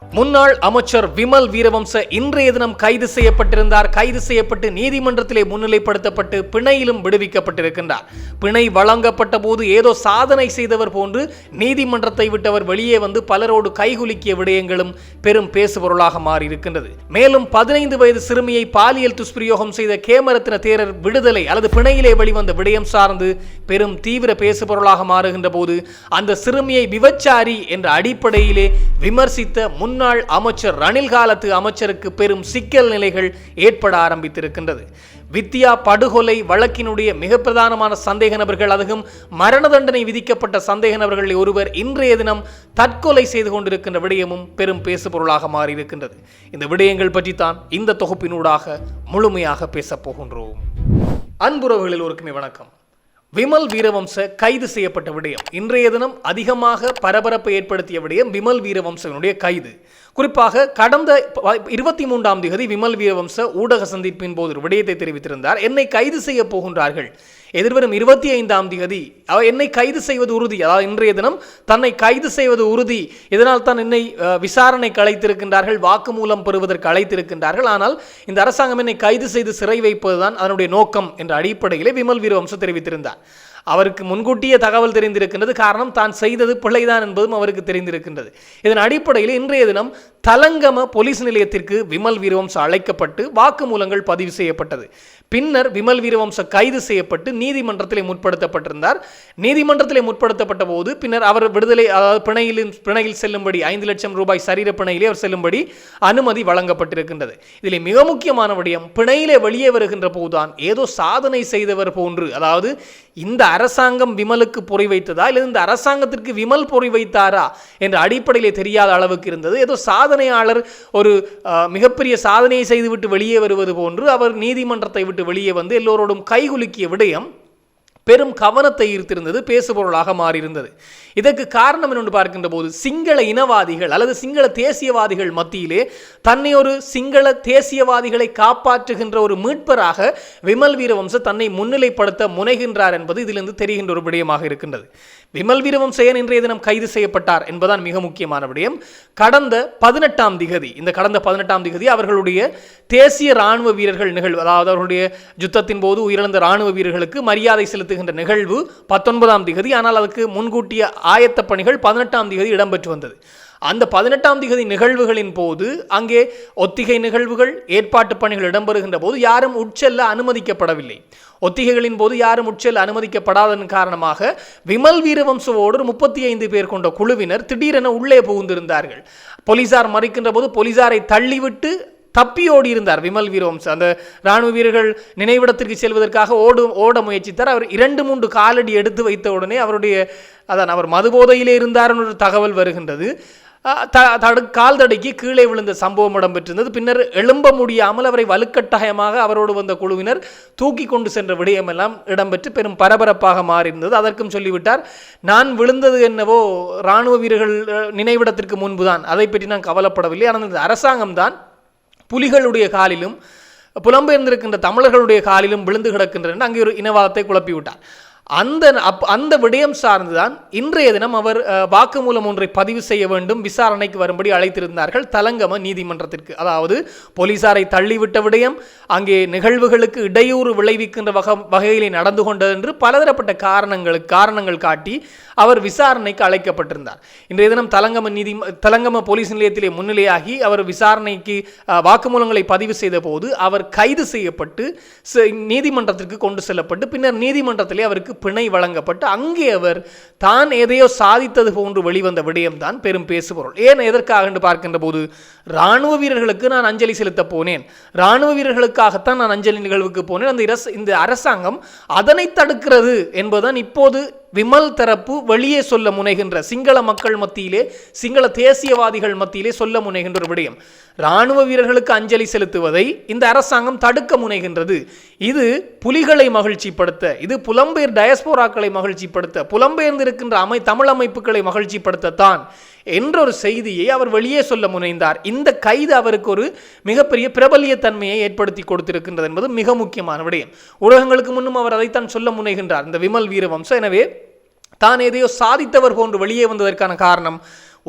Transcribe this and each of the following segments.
முன்னாள் அமைச்சர் விமல் வீரவம்ச இன்றைய தினம் கைது செய்யப்பட்டிருந்தார். கைது செய்யப்பட்டு நீதிமன்றத்திலே முன்னிலைப்படுத்தப்பட்டு பிணையிலும் விடுவிக்கப்பட்டிருக்கின்றார். பிணை வழங்கப்பட்ட போது ஏதோ சாதனை செய்தவர் போன்று நீதிமன்றத்தை விட்டவர் வெளியே வந்து பலரோடு கைகுலுக்கிய விடயங்களும் பெரும் பேசுபொருளாக மாறியிருக்கின்றது. மேலும் 15 வயது சிறுமியை பாலியல் துஷ்பிரயோகம் செய்த கேமரத்தின தேரர் விடுதலை அல்லது பிணையிலே வெளிவந்த விடயம் சார்ந்து பெரும் தீவிர பேசுபொருளாக மாறுகின்ற போது அந்த சிறுமியை விபச்சாரி என்ற அடிப்படையிலே விமர்சித்த முன்னாள் அமைச்சர் ரணில் காலத்து அமைச்சருக்கு பெரும் சிக்கல் நிலைகள் ஏற்பட ஆரம்பித்திருக்கின்றது. வித்தியா படுகொலை வழக்கினுடைய மிக பிரதானமான சந்தேக நபர்கள், அதுவும் மரண தண்டனை விதிக்கப்பட்ட சந்தேக நபர்களில் ஒருவர் இன்றைய தினம் தற்கொலை செய்து கொண்டிருக்கின்ற விடயமும் பெரும் பேசுபொருளாக மாறியிருக்கின்றது. இந்த விடயங்கள் பற்றித்தான் இந்த தொகுப்பினூடாக முழுமையாக பேசப் போகின்றோம். அன்புறவுகளில் ஒருக்குமே வணக்கம். விமல் வீரவம்ச கைது செய்யப்பட்ட விடயம் இன்றைய தினம் அதிகமாக பரபரப்பை ஏற்படுத்திய விடயம் விமல் வீரவம்சனுடைய கைது. குறிப்பாக கடந்த 23ஆம் தேதி விமல் வீரவம்ச ஊடக சந்திப்பின் போது ஒரு விடயத்தை தெரிவித்திருந்தார். என்னை கைது செய்ய போகின்றார்கள், எதிர்வரும் 25ஆம் தேதி என்னை கைது செய்வது உறுதி, அதாவது இன்றைய தினம் தன்னை கைது செய்வது உறுதி, இதனால் தான் என்னை விசாரணைக்கு அழைத்திருக்கின்றார்கள், வாக்குமூலம் பெறுவதற்கு அழைத்திருக்கின்றார்கள், ஆனால் இந்த அரசாங்கம் என்னை கைது செய்து சிறை வைப்பதுதான் அதனுடைய நோக்கம் என்ற அடிப்படையிலே விமல் வீரவம்ச தெரிவித்திருந்தார். அவருக்கு முன்கூட்டிய தகவல் தெரிந்திருக்கின்றது. காரணம், தான் செய்தது பிள்ளைதான் என்பதும் அவருக்கு தெரிந்திருக்கின்றது. இதன் அடிப்படையில் இன்றைய தினம் தலங்கம போலீஸ் நிலையத்திற்கு விமல் வீரவம்ச அழைக்கப்பட்டு வாக்குமூலங்கள் பதிவு செய்யப்பட்டது. பின்னர் விமல் வீரவம்ச கைது செய்யப்பட்டு நீதிமன்றத்திலே முற்படுத்தப்பட்டிருந்தார். நீதிமன்றத்திலே முற்படுத்தப்பட்ட போது பின்னர் அவர் விடுதலை, அதாவது பிணையில் செல்லும்படி 5 லட்சம் ரூபாய் சரீர பிணையிலே அவர் செல்லும்படி அனுமதி வழங்கப்பட்டிருக்கின்றது. இதில் மிக முக்கியமான விடயம், பிணையிலே வெளியே வருகின்ற போதுதான் ஏதோ சாதனை செய்தவர் போன்று, அதாவது இந்த அரசாங்கம் விமலுக்கு பொறி வைத்ததா இல்லை இந்த அரசாங்கத்திற்கு விமல் பொறி வைத்தாரா என்ற அடிப்படையிலே தெரியாத அளவுக்கு இருந்தது. ஏதோ சாதனையாளர் ஒரு மிகப்பெரிய சாதனையை செய்துவிட்டு வெளியே வருவது போன்று அவர் நீதிமன்றத்தை விட்டு வெளியே வந்து எல்லோரோடும் கைகுலுக்கிய விடயம் பெரும் கவனத்தை ஈர்த்திருந்தது, பேசுபொருளாக மாறியிருந்தது. இதற்கு காரணம் என்று பார்க்கின்ற போது சிங்கள இனவாதிகள் அல்லது சிங்கள தேசியவாதிகள் மத்தியிலே தன்னை ஒரு சிங்கள தேசியவாதிகளை காப்பாற்றுகின்ற ஒரு மீட்பராக விமல் வீரவம்ச தன்னை முன்னிலைப்படுத்த முனைகின்றார் என்பது இதிலிருந்து தெரிகின்ற ஒரு விடயமாக இருக்கின்றது. விமல் வீரவம்ச ஏன் இன்றைய தினம் கைது செய்யப்பட்டார் என்பதுதான் மிக முக்கியமான விடயம். கடந்த 18ஆம் திகதி அவர்களுடைய தேசிய இராணுவ வீரர்கள் நிகழ்வு, அதாவது அவர்களுடைய யுத்தத்தின் போது உயிரிழந்த இராணுவ வீரர்களுக்கு மரியாதை செலுத்துகின்ற நிகழ்வு 19ஆம் திகதி, ஆனால் அதுக்கு முன்கூட்டிய ஆயத்த பணிகள் 18ஆம் திகதி இடம்பெற்று வந்தது. அந்த 18ஆம் திகதி நிகழ்வுகளின் போது அங்கே ஒத்திகை நிகழ்வுகள், ஏற்பாட்டு பணிகள் இடம்பெறுகின்ற போது யாரும் உட்செல்ல அனுமதிக்கப்படவில்லை. ஒத்திகைகளின் போது யாரும் உட்செல்ல அனுமதிக்கப்படாதன் காரணமாக விமல் வீரவம்சவோடு 35 பேர் கொண்ட குழுவினர் திடீரென உள்ளே புகுந்திருந்தார்கள். போலீசார் மறிக்கின்ற போது போலீசாரை தள்ளிவிட்டு தப்பியோடி இருந்தார் விமல் வீரவம்ச. அந்த இராணுவ வீரர்கள் நினைவிடத்திற்கு செல்வதற்காக ஓட முயற்சித்தார். அவர் 2-3 காலடி எடுத்து வைத்த உடனே அவர் மதுபோதையிலே இருந்தார் என்ற தகவல் வருகின்றது. கால் தடைக்கு கீழே விழுந்த சம்பவம் இடம்பெற்றிருந்தது. பின்னர் எழும்ப முடியாமல் அவரை வலுக்கட்டாயமாக அவரோடு வந்த குழுவினர் தூக்கி கொண்டு சென்ற விடயமெல்லாம் இடம்பெற்று பெரும் பரபரப்பாக மாறியிருந்தது. அதற்கும் சொல்லிவிட்டார், நான் விழுந்தது என்னவோ இராணுவ வீரர்கள் நினைவிடத்திற்கு முன்புதான், அதை பற்றி நான் கவலைப்படவில்லை, ஆனால் இந்த அரசாங்கம்தான் புலிகளுடைய காலிலும் புலம்பெயர்ந்திருக்கின்ற தமிழர்களுடைய காலிலும் விழுந்து கிடக்கின்றன அங்கே ஒரு இனவாதத்தை குழப்பிவிட்டார். அந்த விடயம் சார்ந்துதான் இன்றைய தினம் அவர் வாக்குமூலம் ஒன்றை பதிவு செய்ய வேண்டும், விசாரணைக்கு வரும்படி அழைத்திருந்தார்கள் தலங்கம நீதிமன்றத்திற்கு. அதாவது போலீசாரை தள்ளிவிட்ட விடயம், அங்கே நிகழ்வுகளுக்கு இடையூறு விளைவிக்கின்ற வகையிலே நடந்து கொண்டது என்று பலதரப்பட்ட காரணங்கள் காட்டி அவர் விசாரணைக்கு அழைக்கப்பட்டிருந்தார். இன்றைய தினம் தலங்கம போலீஸ் நிலையத்திலே முன்னிலையாகி அவர் விசாரணைக்கு வாக்குமூலங்களை பதிவு செய்த போது அவர் கைது செய்யப்பட்டு நீதிமன்றத்திற்கு கொண்டு செல்லப்பட்டு பின்னர் நீதிமன்றத்திலே அவருக்கு பிணை வழங்கப்பட்டு அங்கே அவர் தான் எதையோ சாதித்தது போன்று வெளிவந்த விடயம்தான் பெரும் பேசுபொருள். ஏன், எதற்காக என்று பார்க்கின்ற போது இராணுவ வீரர்களுக்கு நான் அஞ்சலி செலுத்த போனேன், இராணுவ வீரர்களுக்காகத்தான் நான் அஞ்சலி நிகழ்வுக்கு போனேன், இந்த அரசாங்கம் அதனை தடுக்கிறது என்பதுதான் இப்போது விமல் தரப்பு வெளியே சொல்ல முனைகின்ற, சிங்கள மக்கள் மத்தியிலே சிங்கள தேசியவாதிகள் மத்தியிலே சொல்ல முனைகின்ற ஒரு விடயம். இராணுவ வீரர்களுக்கு அஞ்சலி செலுத்துவதை இந்த அரசாங்கம் தடுக்க முனைகின்றது. இது புலிகளை மகிழ்ச்சிப்படுத்த, இது புலம்பெயர் டயஸ்போராக்களை மகிழ்ச்சிப்படுத்த, புலம்பெயர்ந்திருக்கின்ற தமிழ் அமைப்புகளை மகிழ்ச்சிப்படுத்தத்தான் என்ற ஒரு செய்தியை அவர் வெளியே சொல்ல முனைந்தார். இந்த கைது அவருக்கு ஒரு மிகப்பெரிய பிரபல்யத்தன்மையை ஏற்படுத்தி கொடுத்திருக்கின்றது என்பது மிக முக்கியமான விடயம். ஊடகங்களுக்கு முன்னும் அவர் அதைத்தான் சொல்ல முனைகின்றார் இந்த விமல் வீரவம்ச. எனவே தான் எதையோ சாதித்தவர் போன்று வெளியே வந்ததற்கான காரணம்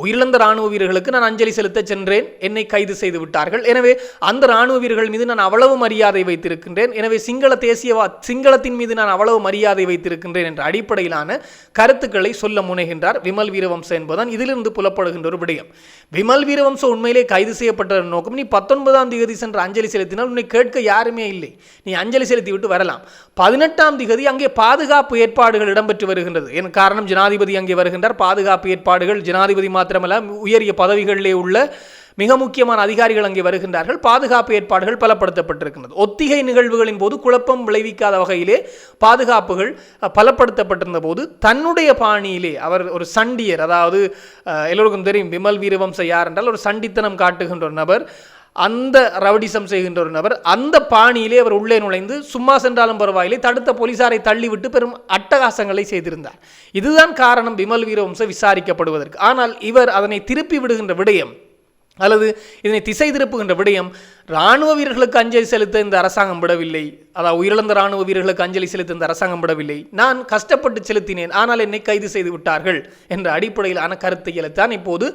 உயிரிழந்த இராணுவ வீரர்களுக்கு நான் அஞ்சலி செலுத்த சென்றேன், என்னை கைது செய்து விட்டார்கள். எனவே அந்த இராணுவ வீரர்கள் மீது நான் அவ்வளவு மரியாதை வைத்திருக்கின்றேன், எனவே சிங்களத்தின் மீது நான் அவ்வளவு மரியாதை வைத்திருக்கின்றேன் என்ற அடிப்படையிலான கருத்துக்களை சொல்ல முனைகின்றார் விமல் வீரவம்ச என்பதுதான் இதிலிருந்து புலப்படுகின்ற ஒரு விடயம். விமல் வீரவம்ச உண்மையிலே கைது செய்யப்பட்ட நோக்கம், நீ 19ஆம் தேதி சென்று அஞ்சலி செலுத்தினால் உன்னை கேட்க யாருமே இல்லை, நீ அஞ்சலி செலுத்தி விட்டு வரலாம். 18ஆம் தேதி அங்கே பாதுகாப்பு ஏற்பாடுகள் இடம்பெற்று வருகின்றது. என் காரணம் ஜனாதிபதி அங்கே வருகின்றார். பாதுகாப்பு ஏற்பாடுகள், ஜனாதிபதி மாத்திரமல்ல உயரிய பதவிகளிலே உள்ள மிக முக்கியமான அதிகாரிகள் அங்கே வருகின்றார்கள். பாதுகாப்பு ஏற்பாடுகள் பலப்படுத்தப்பட்டிருக்கின்றது. ஒத்திகை நிகழ்வுகளின் போது குழப்பம் விளைவிக்காத வகையிலே பாதுகாப்புகள் பலப்படுத்தப்பட்டிருந்த போது தன்னுடைய பாணியிலே அவர் ஒரு சண்டியர், அதாவது எல்லோருக்கும் தெரியும் விமல் வீரவம்ச யார் என்றால் ஒரு சண்டித்தனம் காட்டுகின்ற ஒரு நபர், அந்த ரவுடிசம் செய்கின்ற ஒரு நபர், அந்த பாணியிலே அவர் உள்ளே நுழைந்து சும்மா சென்றாலும் பரவாயில்லை தடுத்த போலீசாரை தள்ளிவிட்டு பெரும் அட்டகாசங்களை செய்திருந்தார். இதுதான் காரணம் விமல் வீரவம்ச விசாரிக்கப்படுவதற்கு. ஆனால் இவர் அதனை திருப்பி விடுகின்ற விடயம் அல்லது இதனை திசை திருப்புகின்ற விடயம், இராணுவ வீரர்களுக்கு அஞ்சலி செலுத்த இந்த அரசாங்கம் விடவில்லை, அதாவது உயிரிழந்த இராணுவ வீரர்களுக்கு அஞ்சலி செலுத்த இந்த அரசாங்கம் விடவில்லை, நான் கஷ்டப்பட்டு செலுத்தினேன் ஆனால் என்னை கைது செய்து விட்டார்கள் என்ற அடிப்படையிலான கருத்தையைத்தான் இப்போது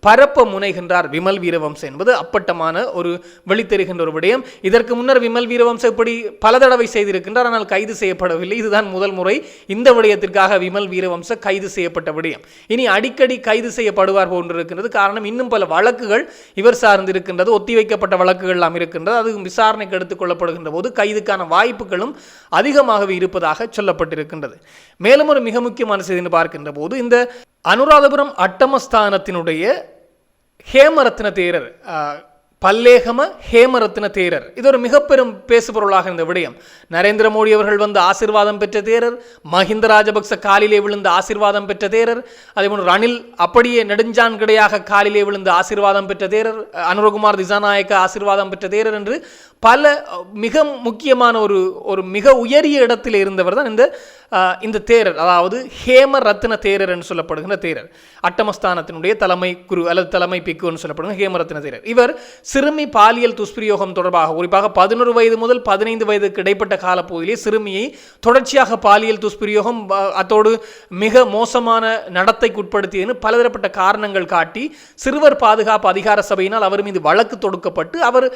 பரப்ப முனைகின்றார் விமல் வீரவம்ச என்பது அப்பட்டமான ஒரு வெளித்தெருகின்ற ஒரு விடயம். இதற்கு முன்னர் விமல் வீரவம்ச இப்படி பல தடவை செய்திருக்கின்றார், ஆனால் கைது செய்யப்படவில்லை. இதுதான் முதல் முறை இந்த விடயத்திற்காக விமல் வீரவம்ச கைது செய்யப்பட்ட விடயம். இனி அடிக்கடி கைது செய்யப்படுவார் போன்றிருக்கின்றது. காரணம், இன்னும் பல வழக்குகள் இவர் சார்ந்து இருக்கின்றது, ஒத்திவைக்கப்பட்ட வழக்குகள் இருக்கின்றது. அது விசாரணைக்கு எடுத்துக் கொள்ளப்படுகின்ற போது கைதுக்கான வாய்ப்புகளும் அதிகமாகவே இருப்பதாக சொல்லப்பட்டிருக்கின்றது. மேலும் ஒரு மிக முக்கியமான செய்தி பார்க்கின்ற போது, இந்த அனுராதபுரம் அட்டமஸ்தானத்தினுடைய ஹேமரத்ன தேரர், பல்லேகம ஹேமரத்ன தேரர், இது ஒரு மிக பெரும் பேசுபொருளாக இருந்த விடயம். நரேந்திர மோடி அவர்கள் வந்து ஆசீர்வாதம் பெற்ற தேரர், மஹிந்த ராஜபக்ச காலிலே விழுந்த ஆசீர்வாதம் பெற்ற தேரர், அதேபோல் ரணில் அப்படியே நெடுஞ்சான் கிடையாக காலிலே விழுந்த ஆசீர்வாதம் பெற்ற தேரர், அனுரகுமார் திசாநாயக்க ஆசீர்வாதம் பெற்ற தேரர் என்று பல மிக முக்கியமான ஒரு மிக உயரிய இடத்தில் இருந்தவர் தான் இந்த தேரர், அதாவது ஹேம ரத்ன தேரர் என்று சொல்லப்படுகின்ற தேரர். அட்டமஸ்தானத்தினுடைய தலைமை குரு அல்லது தலைமை பிக்கு என்று சொல்லப்படுகிற ஹேமரத்ன தேரர். இவர் சிறுமி பாலியல் துஷ்பிரயோகம் தொடர்பாக, குறிப்பாக 11 வயது முதல் 15 வயதுக்கு இடைப்பட்ட காலப்பகுதியிலே சிறுமியை தொடர்ச்சியாக பாலியல் துஷ்பிரயோகம், அத்தோடு மிக மோசமான நடத்தைக்கு உட்படுத்தியன்னு பலதரப்பட்ட காரணங்கள் காட்டி சிறுவர் பாதுகாப்பு அதிகார சபையினால் அவர் மீது வழக்கு தொடுக்கப்பட்டு அவர்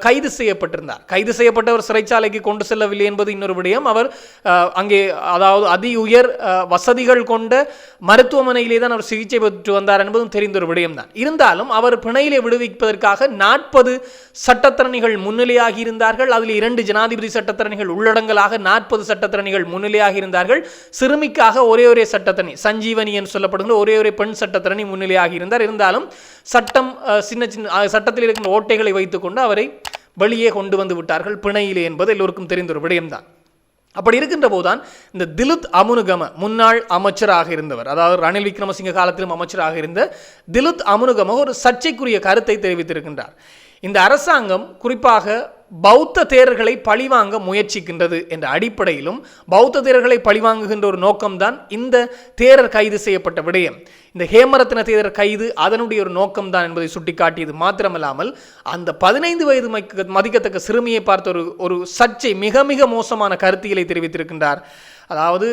கைது செய்யப்பட்டிருந்தார். கைது செய்யப்பட்டவர் சிறைச்சாலைக்கு கொண்டு செல்லவில்லை என்பது இன்னொரு விடயம். அவர் அங்கே, அதாவது அதி உயர் வசதிகள் கொண்ட மருத்துவமனையிலே தான் அவர் சிகிச்சை பெற்று வந்தார் என்பதும் தெரிந்த ஒரு விடயம் தான். இருந்தாலும் அவர் பிணையிலே விடுவிப்பதற்காக 40 சட்டத்தரணிகள் முன்னிலையாகி இருந்தார்கள். அதில் 2 ஜனாதிபதி சட்டத்தரணிகள் உள்ளடங்கலாக 40 சட்டத்தரணிகள் முன்னிலையாகி இருந்தார்கள். சிறுமிக்காக ஒரே சட்டத்தரணி, சஞ்சீவனி என்று சொல்லப்படுகிற ஒரே பெண் சட்டத்தரணி முன்னிலையாகி இருந்தார். இருந்தாலும் சட்டம் சின்ன சட்டத்தில் இருக்கின்ற ஓட்டைகளை வைத்துக்கொண்டு அவரை வெளியே கொண்டு வந்து விட்டார்கள் பிணையிலே என்பது எல்லோருக்கும் தெரிந்த ஒரு விடயம்தான். அப்படி இருக்கின்ற போதுதான் இந்த திலுத் அமுனுகம, முன்னாள் அமைச்சராக இருந்தவர், அதாவது ரணில் விக்ரமசிங்க காலத்திலும் அமைச்சராக இருந்த திலுத் அமுனுகம ஒரு சர்ச்சைக்குரிய கருத்தை தெரிவித்திருக்கின்றார். இந்த அரசாங்கம் குறிப்பாக பௌத்த தேரர்களை பழிவாங்க முயற்சிக்கின்றது என்ற அடிப்படையிலும், பௌத்த தேரர்களை பழிவாங்குகின்ற ஒரு நோக்கம்தான் இந்த தேரர் கைது செய்யப்பட்ட விடயம். இந்த ஹேமரத்ன தேரர் கைது அதனுடைய ஒரு நோக்கம்தான் என்பதை சுட்டிக்காட்டியது மாத்திரமல்லாமல், அந்த 15 வயது மதிக்கத்தக்க சிறுமியை பார்த்த ஒரு சர்ச்சை, மிக மிக மோசமான கருத்தியலை தெரிவித்திருக்கின்றார். அதாவது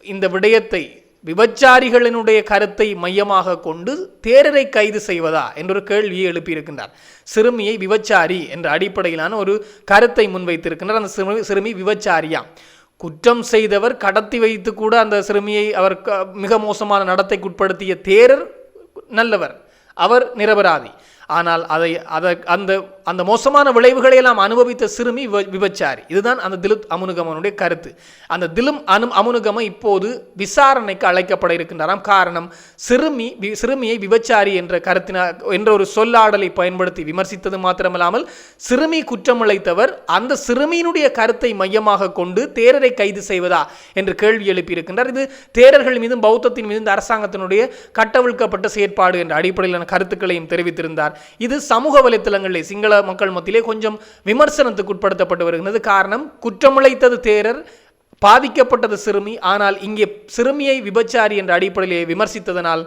இந்த விடயத்தை விபச்சாரிகளினுடைய கருத்தை மையமாக கொண்டு தேரரை கைது செய்வதா என்றொரு கேள்வியை எழுப்பியிருக்கின்றார். சிறுமியை விபச்சாரி என்ற அடிப்படையிலான ஒரு கருத்தை முன்வைத்திருக்கின்றார். அந்த சிறுமி விபச்சாரியாம். குற்றம் செய்தவர் கடத்தி வைத்து கூட அந்த சிறுமியை அவர் மிக மோசமான நடத்தைக்கு உட்படுத்திய தேரர் நல்லவர், அவர் நிரபராதி. ஆனால் அந்த மோசமான விளைவுகளை எல்லாம் அனுபவித்த சிறுமி விபச்சாரி. இதுதான் அந்த திலுத் அமுனுகமனுடைய கருத்து. அந்த அமுனுகம இப்போது விசாரணைக்கு அழைக்கப்பட இருக்கின்றாராம். காரணம், சிறுமியை விபச்சாரி என்ற ஒரு சொல்லாடலை பயன்படுத்தி விமர்சித்தது மாத்திரமல்லாமல், சிறுமி குற்றமிழைத்தவர் அந்த சிறுமியினுடைய கருத்தை மையமாக கொண்டு தேரரை கைது செய்வதா என்று கேள்வி எழுப்பியிருக்கின்றார். இது தேரர்கள் மீதும் பௌத்தத்தின் மீது இந்த அரசாங்கத்தினுடைய கட்டவிழ்க்கப்பட்ட செயற்பாடு என்ற அடிப்படையிலான கருத்துக்களையும் தெரிவித்திருந்தார். இது சமூக வலைத்தளங்களில் சிங்கள மக்கள் மத்தியிலே கொஞ்சம் விமர்சனத்துக்கு உட்படுத்தப்பட்டு வருகிறது. காரணம், குற்றமிழைத்தது தேரர், பாதிக்கப்பட்டது சிறுமி. ஆனால் இங்கே சிறுமியை விபச்சாரி என்ற அடிப்படையிலே விமர்சித்ததனால்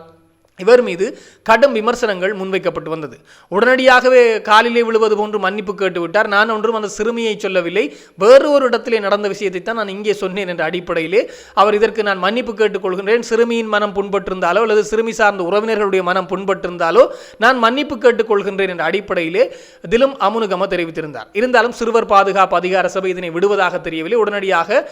இவர் மீது கடும் விமர்சனங்கள் முன்வைக்கப்பட்டு வந்தது. உடனடியாகவே காலிலே விழுவது போன்று மன்னிப்பு கேட்டுவிட்டார். நான் ஒன்றும் அந்த சிறுமியை சொல்லவில்லை, வேறு ஒரு இடத்திலே நடந்த விஷயத்தை தான் நான் இங்கே சொன்னேன் என்ற அடிப்படையிலே அவர் இதற்கு நான் மன்னிப்பு கேட்டுக்கொள்கின்றேன். சிறுமியின் மனம் புண்பட்டிருந்தாலோ அல்லது சிறுமி சார்ந்த உறவினர்களுடைய மனம் புண்பட்டிருந்தாலோ நான் மன்னிப்பு கேட்டுக்கொள்கின்றேன் என்ற அடிப்படையிலே திலும் அமுனுகம தெரிவித்திருந்தார். இருந்தாலும் சிறுவர் பாதுகாப்பு அதிகார சபை இதனை விடுவதாக தெரியவில்லை. உடனடியாக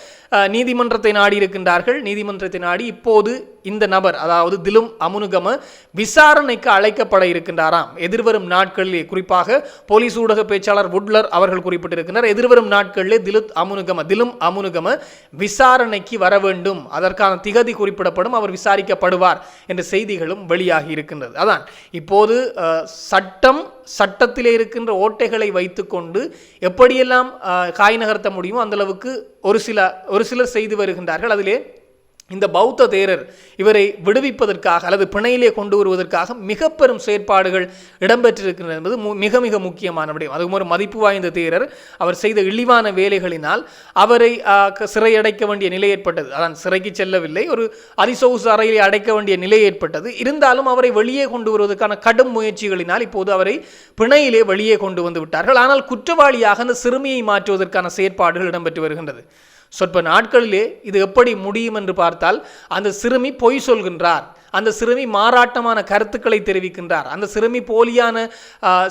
நீதிமன்றத்தை நாடி இருக்கின்றார்கள். நீதிமன்றத்தை நாடி இப்போது இந்த நபர், அதாவது திலும் அமுனுகம, விசாரணைக்கு அழைக்கப்பட இருக்கின்றாராம். எதிர்வரும் நாட்களிலே, குறிப்பாக போலீஸ் ஊடக பேச்சாளர் வுட்லர் அவர்கள் குறிப்பிட்டிருக்கிறார், எதிர்வரும் நாட்களிலே திலும் அமுனுகம விசாரணைக்கு வர வேண்டும், அதற்கான திகதி குறிப்பிடப்படும், அவர் விசாரிக்கப்படுவார் என்ற செய்திகளும் வெளியாகி இருக்கின்றது. அதான் இப்போது சட்டத்திலே இருக்கின்ற ஓட்டைகளை வைத்துக்கொண்டு எப்படியெல்லாம் காய் நகர்த்த முடியுமோ அந்த அளவுக்கு ஒரு சிலர் செய்து வருகின்றார்கள். அதிலே இந்த பௌத்த தேரர் இவரை விடுவிப்பதற்காக அல்லது பிணையிலே கொண்டு வருவதற்காக மிக பெரும் செயற்பாடுகள் இடம்பெற்றிருக்கின்றன என்பது மிக மிக முக்கியமான விடயம். அதுவும் ஒரு மதிப்பு வாய்ந்த தேரர். அவர் செய்த இழிவான வேலைகளினால் அவரை சிறை அடைக்க வேண்டிய நிலை ஏற்பட்டது. அதான் சிறைக்கு செல்லவில்லை, ஒரு அதிசொகுசு அறையிலே அடைக்க வேண்டிய நிலை ஏற்பட்டது. இருந்தாலும் அவரை வெளியே கொண்டு வருவதற்கான கடும் முயற்சிகளினால் இப்போது அவரை பிணையிலே வெளியே கொண்டு வந்து விட்டார்கள். ஆனால் குற்றவாளியாக அந்த சிறுமியை மாற்றுவதற்கான செயற்பாடுகள் இடம்பெற்று வருகின்றது. சொற்ப நாட்களிலே இது எப்படி முடியும் என்று பார்த்தால், அந்த சிறுமி பொய் சொல்கின்றார், அந்த சிறுமி மாறாட்டமான கருத்துக்களை தெரிவிக்கின்றார், அந்த சிறுமி போலியான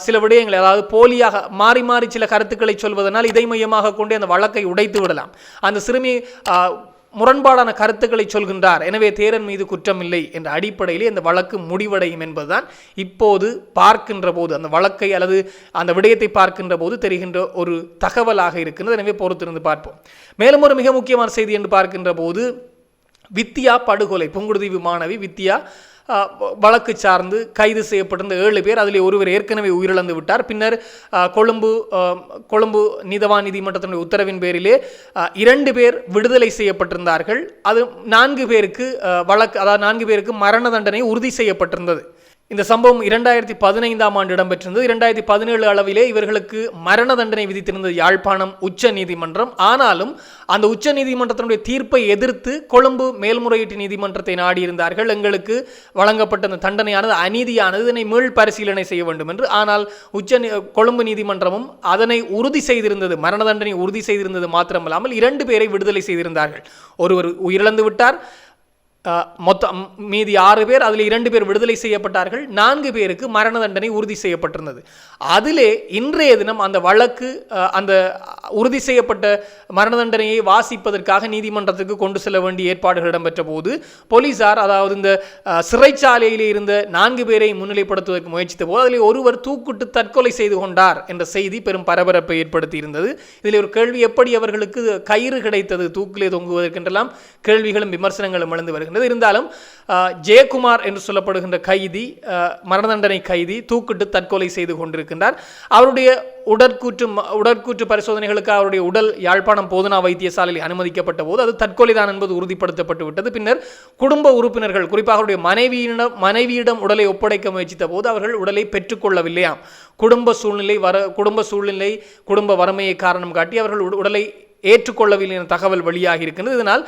சில விடயங்களை, அதாவது போலியாக மாறி மாறி சில கருத்துக்களை சொல்வதனால் இதை மையமாக கொண்டு அந்த வழக்கை உடைத்து விடலாம். அந்த சிறுமி முரண்பாடான கருத்துக்களை சொல்கின்றார், எனவே தேரன் மீது குற்றம் இல்லை என்ற அடிப்படையிலே அந்த வழக்கு முடிவடையும் என்பதுதான் இப்போது பார்க்கின்ற போது, அந்த வழக்கை அல்லது அந்த விடயத்தை பார்க்கின்ற போது தெரிகின்ற ஒரு தகவலாக இருக்கின்றது. எனவே பொறுத்திருந்து பார்ப்போம். மேலும் ஒரு மிக முக்கியமான செய்தி என்று பார்க்கின்ற போது, வித்தியா படுகொலை, புங்குடுதீவு மாணவி வித்தியா வழக்கு சார்ந்து கைது செய்யப்பட்டிருந்த 7 பேர், அதில் ஒருவர் ஏற்கனவே உயிரிழந்து விட்டார். பின்னர் கொழும்பு நீதவான் நீதிமன்றத்தினுடைய உத்தரவின் பேரிலே 2 பேர் விடுதலை செய்யப்பட்டிருந்தார்கள். அது 4 பேருக்கு அதாவது 4 பேருக்கு மரண தண்டனை உறுதி செய்யப்பட்டிருந்தது. இந்த சம்பவம் 2015ஆம் ஆண்டு இடம்பெற்றிருந்தது. 2017 அளவிலே இவர்களுக்கு மரண தண்டனை விதித்திருந்தது யாழ்ப்பாணம் உச்ச நீதிமன்றம். ஆனாலும் அந்த உச்ச நீதிமன்றத்தினுடைய தீர்ப்பை எதிர்த்து கொழும்பு மேல்முறையீட்டு நீதிமன்றத்தை நாடியிருந்தார்கள். எங்களுக்கு வழங்கப்பட்ட அந்த தண்டனையானது அநீதியானது, இதனை மீள் பரிசீலனை செய்ய வேண்டும் என்று. ஆனால் கொழும்பு நீதிமன்றமும் அதனை உறுதி செய்திருந்தது, மரண தண்டனை உறுதி செய்திருந்தது மாத்திரமல்லாமல் 2 பேரை விடுதலை செய்திருந்தார்கள். ஒருவர் உயிரிழந்து விட்டார், மொத்தம் மீதி 6 பேர், அதில் 2 பேர் விடுதலை செய்யப்பட்டார்கள். 4 பேருக்கு மரண தண்டனை உறுதி செய்யப்பட்டிருந்தது. அதிலே இன்றைய தினம் அந்த வழக்கு, அந்த உறுதி செய்யப்பட்ட மரண தண்டனையை வாசிப்பதற்காக நீதிமன்றத்துக்கு கொண்டு செல்ல வேண்டிய ஏற்பாடுகள் இடம்பெற்ற போது போலீசார், அதாவது இந்த சிறைச்சாலையிலே இருந்த 4 பேரை முன்னிலைப்படுத்துவதற்கு முயற்சித்த போது அதில் ஒருவர் தூக்கிட்டு தற்கொலை செய்து கொண்டார் என்ற செய்தி பெரும் பரபரப்பை ஏற்படுத்தி இருந்தது. இதில் ஒரு கேள்வி, எப்படி அவர்களுக்கு கயிறு கிடைத்தது தூக்கிலே தொங்குவதற்கென்றெல்லாம் கேள்விகளும் விமர்சனங்களும் எழுந்து வருகின்றன. இருந்தாலும் ஜெயக்குமார் என்று சொல்லப்படுகின்ற கைதி, மரண தண்டனை கைதி, தூக்கிட்டு தற்கொலை செய்து கொண்டிருக்கின்றார். அவருடைய உடற்கூற்று பரிசோதனைகளுக்கு அவருடைய உடல் யாழ்ப்பாணம் போதனா வைத்தியசாலையில் அனுமதிக்கப்பட்ட போது அது தற்கொலைதான் என்பது உறுதிப்படுத்தப்பட்டு விட்டது. பின்னர் குடும்ப உறுப்பினர்கள், குறிப்பாக அவருடைய மனைவியிடம் உடலை ஒப்படைக்க முயற்சித்த போது அவர்கள் உடலை பெற்றுக்கொள்ளவில்லையாம். குடும்ப வறுமையை காரணம் காட்டி அவர்கள் உடலை ஏற்றுக்கொள்ளவில்லை என தகவல் வெளியாகி இருக்கின்றது. இதனால்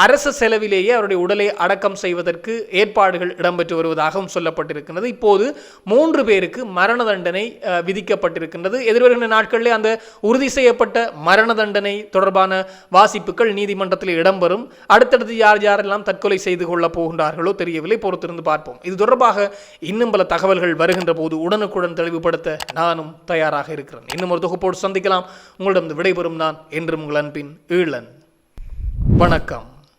அரசு செலவிலேயே அவருடைய உடலை அடக்கம் செய்வதற்கு ஏற்பாடுகள் இடம்பெற்று வருவதாகவும் சொல்லப்பட்டிருக்கின்றது. இப்போது 3 பேருக்கு மரண தண்டனை விதிக்கப்பட்டிருக்கின்றது. எதிர்வருகின்ற நாட்களிலே அந்த உறுதி செய்யப்பட்ட மரண தண்டனை தொடர்பான வாசிப்புகள் நீதிமன்றத்தில் இடம்பெறும். அடுத்தடுத்து யாரெல்லாம் தற்கொலை செய்து கொள்ளப் போகின்றார்களோ தெரியவில்லை, பொறுத்திருந்து பார்ப்போம். இது தொடர்பாக இன்னும் பல தகவல்கள் வருகின்ற போது உடனுக்குடன் தெளிவுபடுத்த நானும் தயாராக இருக்கிறேன். இன்னும் ஒரு தொகுப்போடு சந்திக்கலாம். உங்களிடம் விடைபெறும் நான் என்றும் உங்கள் அன்பின் ஈழன். வணக்கம்.